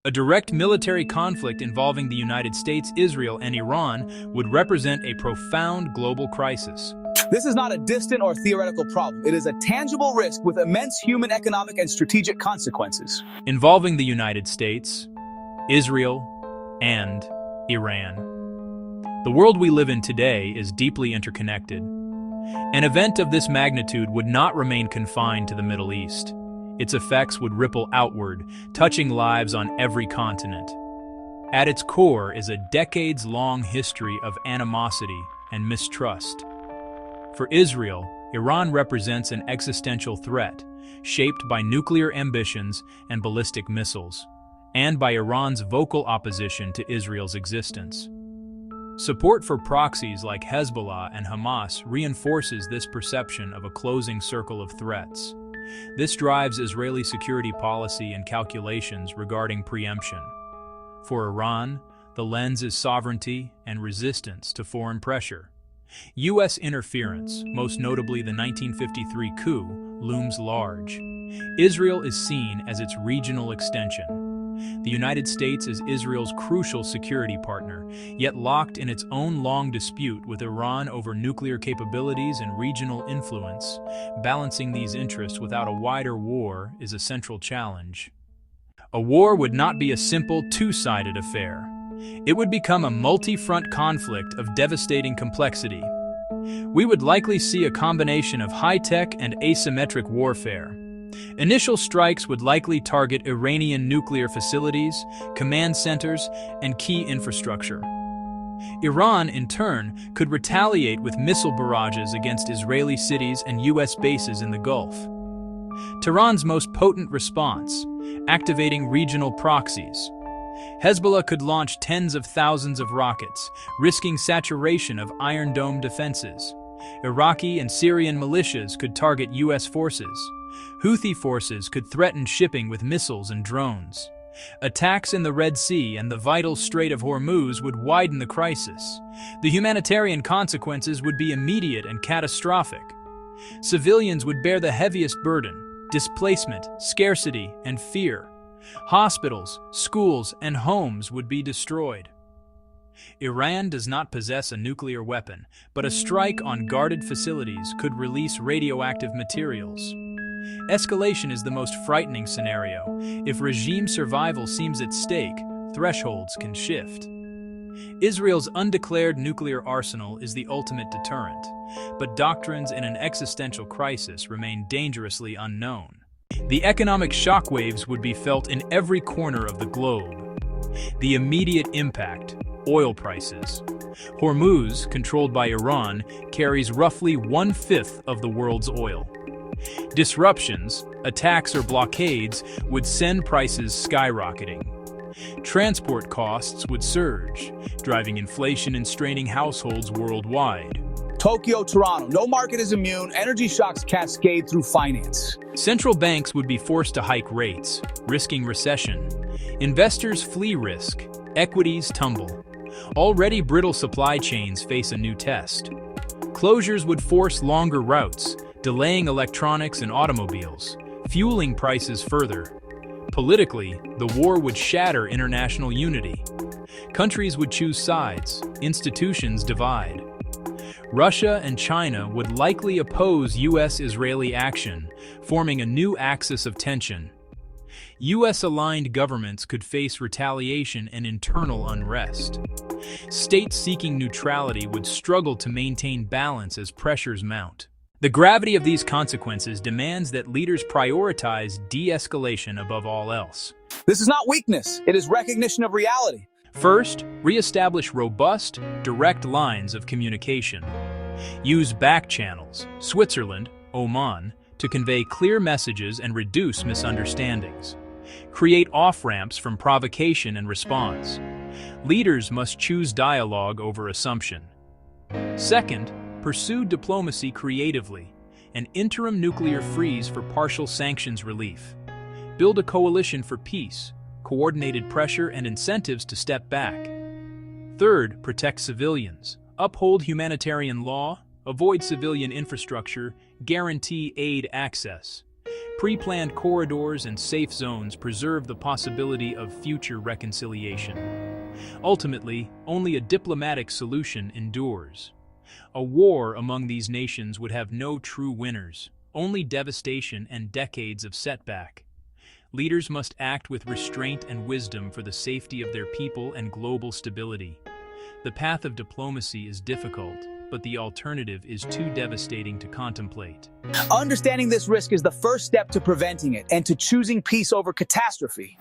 A direct military conflict involving the United States, Israel, and Iran would represent a profound global crisis. This is not a distant or theoretical problem. It is a tangible risk with immense human, economic, and strategic consequences. Involving the United States, Israel, and Iran. The world we live in today is deeply interconnected. An event of this magnitude would not remain confined to the Middle East. Its effects would ripple outward, touching lives on every continent. At its core is a decades-long history of animosity and mistrust. For Israel, Iran represents an existential threat, shaped by nuclear ambitions and ballistic missiles, and by Iran's vocal opposition to Israel's existence. Support for proxies like Hezbollah and Hamas reinforces this perception of a closing circle of threats. This drives Israeli security policy and calculations regarding preemption. For Iran, the lens is sovereignty and resistance to foreign pressure. U.S. interference, most notably the 1953 coup, looms large. Israel is seen as its regional extension. The United States is Israel's crucial security partner, yet locked in its own long dispute with Iran over nuclear capabilities and regional influence. Balancing these interests without a wider war is a central challenge. A war would not be a simple two-sided affair. It would become a multi-front conflict of devastating complexity. We would likely see a combination of high-tech and asymmetric warfare. Initial strikes would likely target Iranian nuclear facilities, command centers, and key infrastructure. Iran, in turn, could retaliate with missile barrages against Israeli cities and U.S. bases in the Gulf. Tehran's most potent response, activating regional proxies. Hezbollah could launch tens of thousands of rockets, risking saturation of Iron Dome defenses. Iraqi and Syrian militias could target U.S. forces. Houthi forces could threaten shipping with missiles and drones. Attacks in the Red Sea and the vital Strait of Hormuz would widen the crisis. The humanitarian consequences would be immediate and catastrophic. Civilians would bear the heaviest burden: displacement, scarcity, and fear. Hospitals, schools, and homes would be destroyed. Iran does not possess a nuclear weapon, but a strike on guarded facilities could release radioactive materials. Escalation is the most frightening scenario. If regime survival seems at stake, thresholds can shift. Israel's undeclared nuclear arsenal is the ultimate deterrent, but doctrines in an existential crisis remain dangerously unknown. The economic shockwaves would be felt in every corner of the globe. The immediate impact: oil prices. Hormuz, controlled by Iran, carries roughly 1/5 of the world's oil. Disruptions, attacks or blockades would send prices skyrocketing. Transport costs would surge, driving inflation and straining households worldwide. Tokyo, Toronto, no market is immune. Energy shocks cascade through finance. Central banks would be forced to hike rates, risking recession. Investors flee risk. Equities tumble. Already brittle supply chains face a new test. Closures would force longer routes, delaying electronics and automobiles, fueling prices further. Politically, the war would shatter international unity. Countries would choose sides, institutions divide. Russia and China would likely oppose U.S.-Israeli action, forming a new axis of tension. U.S.-aligned governments could face retaliation and internal unrest. States seeking neutrality would struggle to maintain balance as pressures mount. The gravity of these consequences demands that leaders prioritize de-escalation above all else. This is not weakness, it is recognition of reality. First, re-establish robust, direct lines of communication. Use back channels, Switzerland, Oman, to convey clear messages and reduce misunderstandings. Create off-ramps from provocation and response. Leaders must choose dialogue over assumption. Second, pursue diplomacy creatively. An interim nuclear freeze for partial sanctions relief. Build a coalition for peace, coordinated pressure and incentives to step back. Third, protect civilians. Uphold humanitarian law, avoid civilian infrastructure, guarantee aid access. Pre-planned corridors and safe zones preserve the possibility of future reconciliation. Ultimately, only a diplomatic solution endures. A war among these nations would have no true winners, only devastation and decades of setback. Leaders must act with restraint and wisdom for the safety of their people and global stability. The path of diplomacy is difficult, but the alternative is too devastating to contemplate. Understanding this risk is the first step to preventing it and to choosing peace over catastrophe.